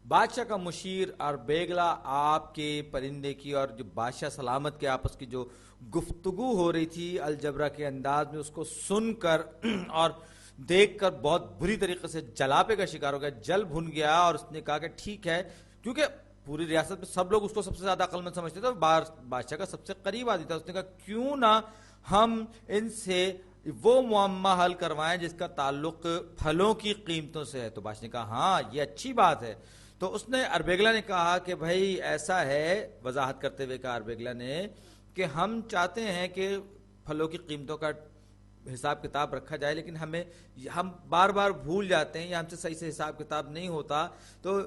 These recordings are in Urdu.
بادشاہ کا مشیر اور بیگلا آپ کے پرندے کی اور جو بادشاہ سلامت کے آپس کی جو گفتگو ہو رہی تھی الجبرا کے انداز میں، اس کو سن کر اور دیکھ کر بہت بری طریقے سے جلاپے کا شکار ہو گیا، جل بھن گیا، اور اس نے کہا کہ ٹھیک ہے، کیونکہ پوری ریاست میں سب لوگ اس کو سب سے زیادہ عقل مند سمجھتے تھے، بادشاہ کا سب سے قریب آدمی تھا. اس نے کہا کیوں نہ ہم ان سے وہ معمہ حل کروائیں جس کا تعلق پھلوں کی قیمتوں سے ہے. تو بادشاہ نے کہا ہاں یہ اچھی بات ہے. تو اس نے اربیگلا نے کہا کہ بھائی ایسا ہے، وضاحت کرتے ہوئے کہا اربیگلا نے کہ ہم چاہتے ہیں کہ پھلوں کی قیمتوں کا حساب کتاب رکھا جائے، لیکن ہم بار بار بھول جاتے ہیں یا ہم سے صحیح سے حساب کتاب نہیں ہوتا. تو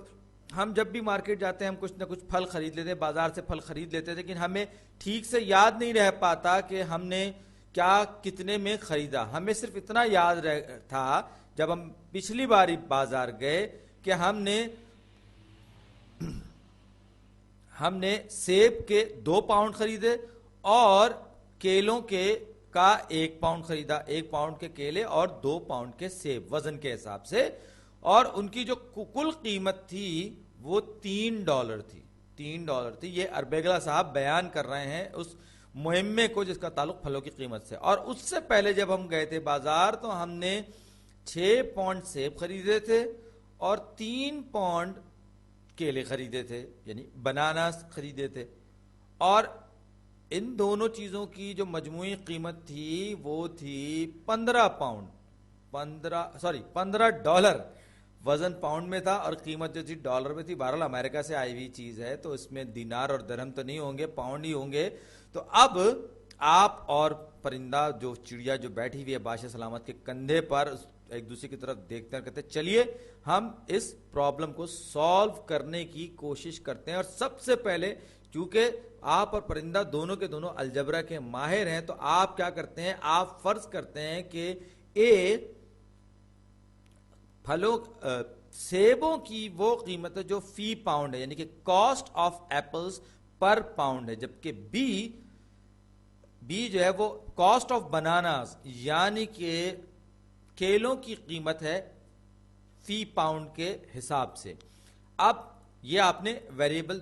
ہم جب بھی مارکیٹ جاتے ہیں ہم کچھ نہ کچھ پھل خرید لیتے ہیں، بازار سے پھل خرید لیتے ہیں، لیکن ہمیں ٹھیک سے یاد نہیں رہ پاتا کہ ہم نے کیا کتنے میں خریدا. ہمیں صرف اتنا یاد تھا جب ہم پچھلی باری بازار گئے کہ ہم نے سیب کے 2 پاؤنڈ خریدے اور کیلوں کا 1 پاؤنڈ خریدا، 1 پاؤنڈ کے کیلے اور 2 پاؤنڈ کے سیب وزن کے حساب سے، اور ان کی جو کل قیمت تھی وہ $3 تھی. $3 تھی. یہ اربیگلا صاحب بیان کر رہے ہیں اس مہمے کو جس کا تعلق پھلوں کی قیمت سے. اور اس سے پہلے جب ہم گئے تھے بازار تو ہم نے 6 پاؤنڈ سیب خریدے تھے اور 3 پاؤنڈ کیلے خریدے تھے، یعنی بناناس خریدے تھے، اور ان دونوں چیزوں کی جو مجموعی قیمت تھی وہ تھی $15. وزن پاؤنڈ میں تھا اور قیمت جو تھی ڈالر میں تھی. بہرحال امریکہ سے آئی ہوئی چیز ہے تو اس میں دینار اور درہم تو نہیں ہوں گے، پاؤنڈ ہی ہوں گے. تو اب آپ اور پرندہ جو چڑیا جو بیٹھی ہوئی ہے بادشاہ سلامت کے کندھے پر ایک دوسرے کی طرف دیکھتے ہیں، کہتے ہیں چلیے ہم اس پرابلم کو سالو کرنے کی کوشش کرتے ہیں. اور سب سے پہلے چونکہ آپ اور پرندہ دونوں کے دونوں الجبرا کے ماہر ہیں تو آپ کیا کرتے ہیں، آپ فرض کرتے ہیں کہ سیبوں کی وہ قیمت ہے جو فی پاؤنڈ ہے، یعنی کہ cost of apples per pound ہے، جبکہ بی جو ہے وہ کاسٹ آف بناناز یعنی کہ کیلوں کی قیمت ہے فی پاؤنڈ کے حساب سے. اب یہ آپ نے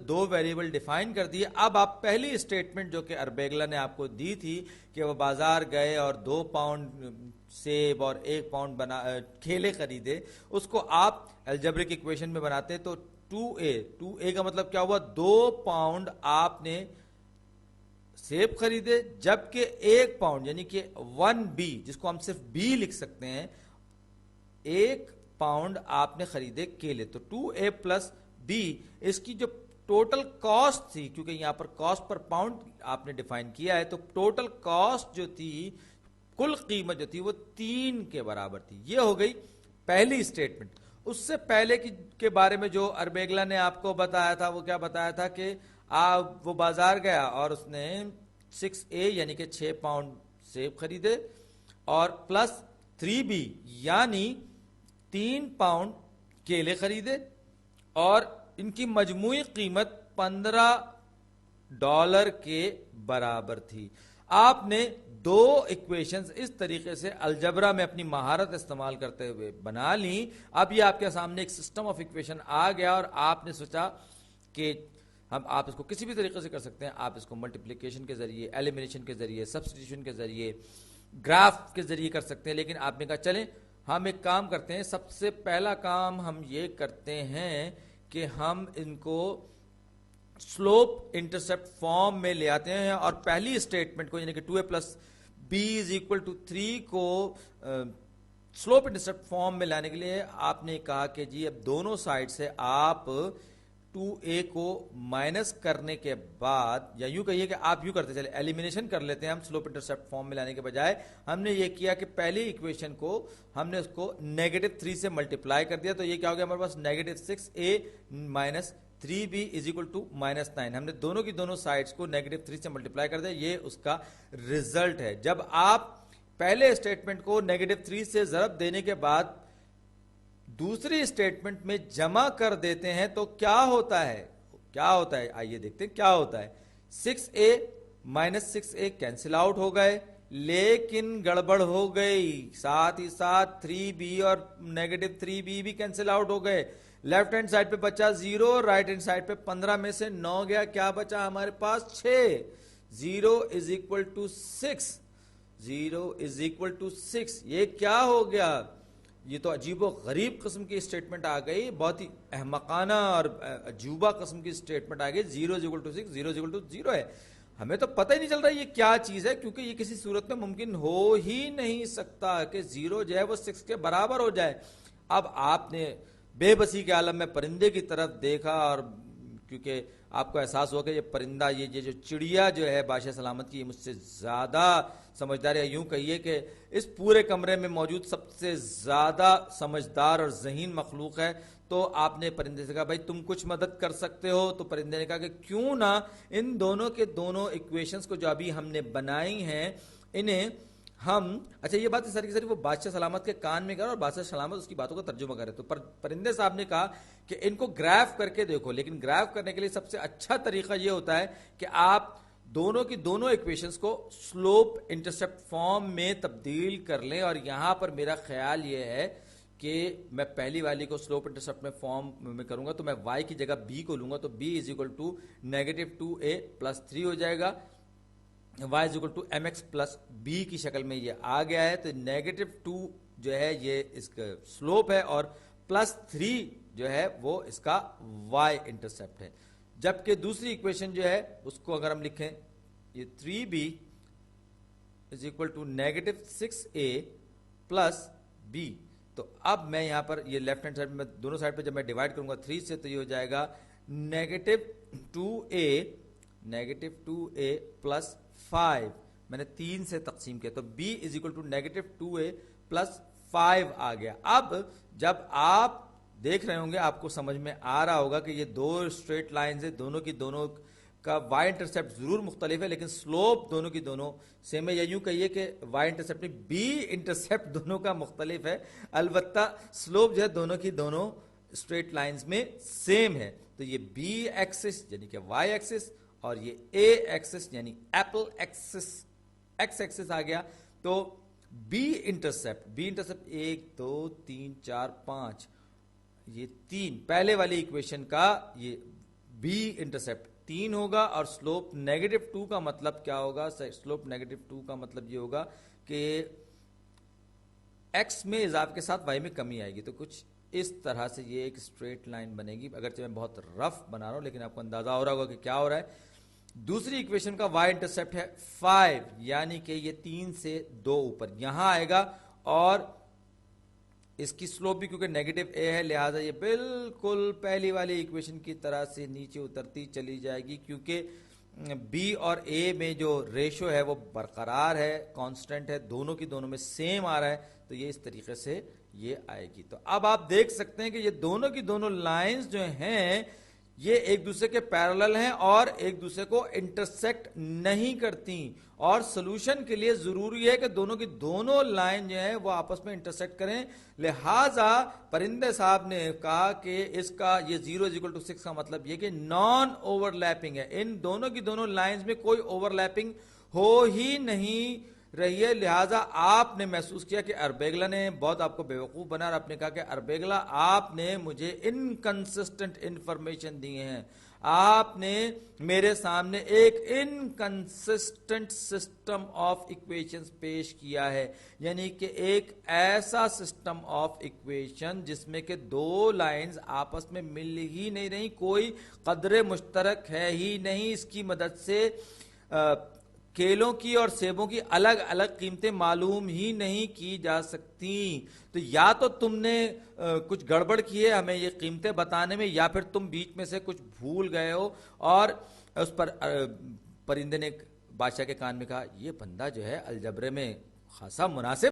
دو ویریبل ڈیفائن کر دیے. اب آپ پہلی اسٹیٹمنٹ جو کہ اربیگلا نے آپ کو دی تھی کہ وہ بازار گئے اور 2 پاؤنڈ سیب اور 1 پاؤنڈ کیلے خریدے، اس کو آپ الجبرک ایکویشن میں بناتے تو 2A کا مطلب کیا ہوا، 2 پاؤنڈ آپ نے سیب خریدے، جبکہ 1 پاؤنڈ یعنی کہ 1B جس کو ہم صرف B لکھ سکتے ہیں، 1 پاؤنڈ آپ نے خریدے کیلے. تو 2A + B اس کی جو ٹوٹل کاسٹ تھی، کیونکہ یہاں پر کاسٹ پر پاؤنڈ آپ نے ڈیفائن کیا ہے، تو ٹوٹل کاسٹ جو تھی، کل قیمت جو تھی وہ 3 کے برابر تھی. یہ ہو گئی پہلی اسٹیٹمنٹ. اس سے پہلے کے بارے میں جو اربیگلا نے آپ کو بتایا تھا وہ کیا بتایا تھا کہ وہ بازار گیا اور اس نے 6A یعنی کہ 6 پاؤنڈ سیب خریدے اور پلس 3B یعنی 3 پاؤنڈ کیلے خریدے اور ان کی مجموعی قیمت $15 کے برابر تھی. آپ نے 2 ایکویشنز اس طریقے سے الجبرا میں اپنی مہارت استعمال کرتے ہوئے بنا لی. اب یہ آپ کے سامنے ایک سسٹم آف ایکویشن آ گیا اور آپ نے سوچا کہ آپ اس کو کسی بھی طریقے سے کر سکتے ہیں. آپ اس کو ملٹیپلیکیشن کے ذریعے، ایلیمینیشن کے ذریعے، سبسٹیٹیوشن کے ذریعے، گراف کے ذریعے کر سکتے ہیں. لیکن آپ نے کہا چلیں ہم ایک کام کرتے ہیں، سب سے پہلا کام ہم یہ کرتے ہیں کہ ہم ان کو سلوپ انٹرسپٹ فارم میں لے آتے ہیں اور پہلی اسٹیٹمنٹ کو یعنی کہ 2A + B = 3 کو سلوپ انٹرسپٹ فارم میں لانے کے لیے آپ نے کہا کہ جی اب دونوں سائڈ سے آپ 2A کو مائنس کرنے کے بعد، یا یوں کہیے کہ آپ یوں کرتے چلے ایلیمینیشن کر لیتے ہیں ہم سلوپ انٹرسپٹ فارم میں لانے کے بجائے. ہم نے یہ کیا کہ پہلی ایکویشن کو ہم نے اس کو -3 سے ملٹیپلائی کر دیا. تو یہ کیا ہو گیا ہمارے پاس -6A - 3B = -9. ہم نے دونوں کی دونوں سائڈز کو -3 سے ملٹیپلائی کر دیا. یہ اس کا ریزلٹ ہے. جب آپ پہلے اسٹیٹمنٹ کو -3 سے ضرب دینے کے بعد دوسری اسٹیٹمنٹ میں جمع کر دیتے ہیں تو کیا ہوتا ہے آئیے دیکھتے ہیں کیا ہوتا ہے. 6A - 6A کینسل آؤٹ ہو گئے، لیکن گڑبڑ ہو گئی، ساتھ ہی ساتھ 3B اور -3B بھی کینسل آؤٹ ہو گئے. لیفٹ ہینڈ سائڈ پہ بچا 0, رائٹ ہینڈ سائڈ پہ 15 میں سے 9 گیا, کیا بچا ہمارے پاس 6. 0 is equal to 6. 0 is equal to 6. یہ کیا ہو گیا؟ یہ تو عجیب و غریب قسم کی اسٹیٹمنٹ آ گئی, بہت ہی احمقانہ اور عجوبہ قسم کی اسٹیٹمنٹ آ گئی. 0 is equal to 6, 0 is equal to 0 ہے. ہمیں تو پتہ ہی نہیں چل رہا یہ کیا چیز ہے, کیونکہ یہ کسی صورت میں ممکن ہو ہی نہیں سکتا کہ 0 جو ہے وہ 6 کے برابر ہو جائے. اب آپ نے بے بسی کے عالم میں پرندے کی طرف دیکھا, اور کیونکہ آپ کو احساس ہوا کہ یہ پرندہ, یہ جو چڑیا جو ہے بادشاہ سلامت کی, یہ مجھ سے زیادہ سمجھدار ہے. یوں کہیے کہ اس پورے کمرے میں موجود سب سے زیادہ سمجھدار اور ذہین مخلوق ہے. تو آپ نے پرندے سے کہا بھائی تم کچھ مدد کر سکتے ہو؟ تو پرندے نے کہا کہ کیوں نہ ان دونوں کے دونوں ایکویشنز کو جو ابھی ہم نے بنائی ہیں انہیں ہم, اچھا یہ بات ساری کی ساری وہ بادشاہ سلامت کے کان میں گیا اور بادشاہ سلامت اس کی باتوں کا ترجمہ کرے. تو پرندے صاحب نے کہا کہ ان کو گراف کر کے دیکھو, لیکن گراف کرنے کے لیے سب سے اچھا طریقہ یہ ہوتا ہے کہ آپ دونوں کی دونوں ایکویشنز کو سلوپ انٹرسیپٹ فارم میں تبدیل کر لیں. اور یہاں پر میرا خیال یہ ہے کہ میں پہلی والی کو سلوپ انٹرسیپٹ میں فارم میں کروں گا, تو میں y کی جگہ b کو لوں گا, تو b is equal to -2a + 3 ہو جائے گا. y is equal to mx plus b کی شکل میں یہ آ گیا ہے. تو -2 جو ہے یہ اس کا سلوپ ہے, اور +3 جو ہے وہ اس کا y انٹرسیپٹ ہے. جبکہ دوسری ایکویشن جو ہے اس کو اگر ہم لکھیں, یہ 3b is equal to -6a plus b. تو اب میں یہاں پر یہ لیفٹ ہینڈ سائڈ میں دونوں سائڈ پہ جب میں ڈیوائڈ کروں گا 3 سے, تو یہ ہو جائے گا -2a plus 5. میں نے 3 سے تقسیم کیا, تو b is equal to -2a plus 5 آ گیا. اب جب آپ دیکھ رہے ہوں گے آپ کو سمجھ میں آ رہا ہوگا کہ یہ دو اسٹریٹ لائنز ہیں, دونوں کی دونوں کا y انٹرسیپٹ ضرور مختلف ہے, لیکن سلوپ دونوں کی دونوں سیم ہے. یا یوں کہیے کہ y انٹرسیپٹ میں b انٹرسیپٹ دونوں کا مختلف ہے, البتہ سلوپ جو ہے دونوں کی دونوں اسٹریٹ لائنز میں سیم ہے. تو یہ b ایکسس یعنی کہ y ایکسس, اور یہ a ایکسس یعنی ایپل ایکسس, x ایکسس آ گیا. تو b انٹرسیپٹ 1 2 3 4 5 یہ 3 پہلے والی ایکویشن کا یہ b انٹرسیپٹ 3 ہوگا, اور سلوپ -2 کا مطلب کیا ہوگا؟ سلوپ -2 کا مطلب یہ ہوگا کہ x میں اضافے کے ساتھ y میں کمی آئے گی. تو کچھ اس طرح سے یہ ایک اسٹریٹ لائن بنے گی, اگرچہ میں بہت رف بنا رہا ہوں لیکن آپ کو اندازہ ہو رہا ہوگا کہ کیا ہو رہا ہے. دوسری ایکویشن کا y انٹرسیپٹ ہے 5, یعنی کہ یہ 3 سے 2 اوپر یہاں آئے گا, اور اس کی سلوپ بھی کیونکہ -a ہے لہٰذا یہ بالکل پہلی والی ایکویشن کی طرح سے نیچے اترتی چلی جائے گی, کیونکہ b اور a میں جو ریشو ہے وہ برقرار ہے, کانسٹنٹ ہے, دونوں کی دونوں میں سیم آ رہا ہے. تو یہ اس طریقے سے یہ آئے گی. تو اب آپ دیکھ سکتے ہیں کہ یہ دونوں کی دونوں لائنز جو ہیں یہ ایک دوسرے کے پیرالل ہیں اور ایک دوسرے کو انٹرسیکٹ نہیں کرتی, اور سلوشن کے لیے ضروری ہے کہ دونوں کی دونوں لائن جو ہیں وہ آپس میں انٹرسیکٹ کریں. لہٰذا پرندے صاحب نے کہا کہ اس کا یہ 0 = 6 کا مطلب یہ کہ نان اوور لیپنگ ہے, ان دونوں کی دونوں لائنز میں کوئی اوور لیپنگ ہو ہی نہیں رہی ہے. لہٰذا آپ نے محسوس کیا کہ اربیگلا نے بہت آپ کو بیوقوف بنا, اور آپ نے کہا کہ اربیگلا آپ نے مجھے انکنسسٹنٹ انفارمیشن دی ہیں, آپ نے میرے سامنے ایک انکنسسٹنٹ سسٹم آف ایکویشنز پیش کیا ہے, یعنی کہ ایک ایسا سسٹم آف ایکویشن جس میں کہ دو لائنز آپس میں مل ہی نہیں رہی, کوئی قدر مشترک ہے ہی نہیں, اس کی مدد سے کیلوں کی اور سیبوں کی الگ الگ قیمتیں معلوم ہی نہیں کی جا سکتی. تو یا تو تم نے کچھ گڑبڑ کی ہے ہمیں یہ قیمتیں بتانے میں, یا پھر تم بیچ میں سے کچھ بھول گئے ہو. اور اس پر پرندے نے بادشاہ کے کان میں کہا یہ بندہ جو ہے الجبرے میں خاصا مناسب